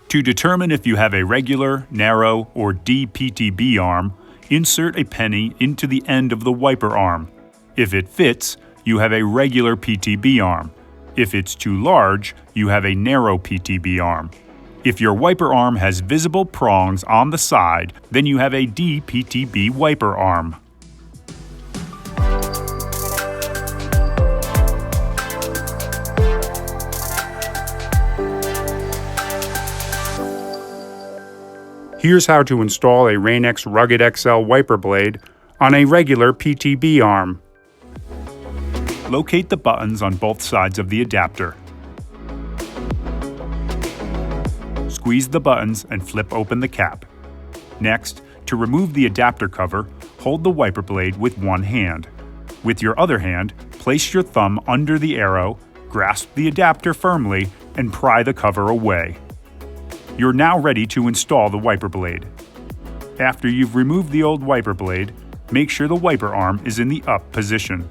To determine if you have a regular, narrow, or D PTB arm, insert a penny into the end of the wiper arm. If it fits, you have a regular PTB arm. If it's too large, you have a narrow PTB arm. If your wiper arm has visible prongs on the side, then you have a D PTB wiper arm. Here's how to install a Rain-X Rugged XL wiper blade on a regular PTB arm. Locate the buttons on both sides of the adapter. Squeeze the buttons and flip open the cap. Next, to remove the adapter cover, hold the wiper blade with one hand. With your other hand, place your thumb under the arrow, grasp the adapter firmly, and pry the cover away. You're now ready to install the wiper blade. After you've removed the old wiper blade, make sure the wiper arm is in the up position.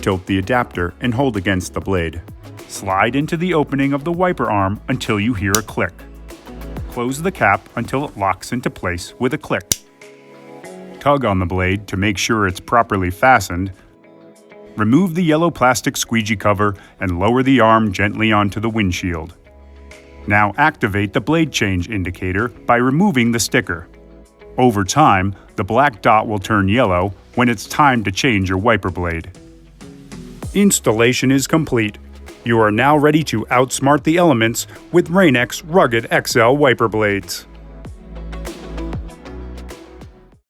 Tilt the adapter and hold against the blade. Slide into the opening of the wiper arm until you hear a click. Close the cap until it locks into place with a click. Tug on the blade to make sure it's properly fastened. Remove the yellow plastic squeegee cover and lower the arm gently onto the windshield. Now activate the blade change indicator by removing the sticker. Over time, the black dot will turn yellow when it's time to change your wiper blade. Installation is complete. You are now ready to outsmart the elements with Rain-X Rugged XL wiper blades.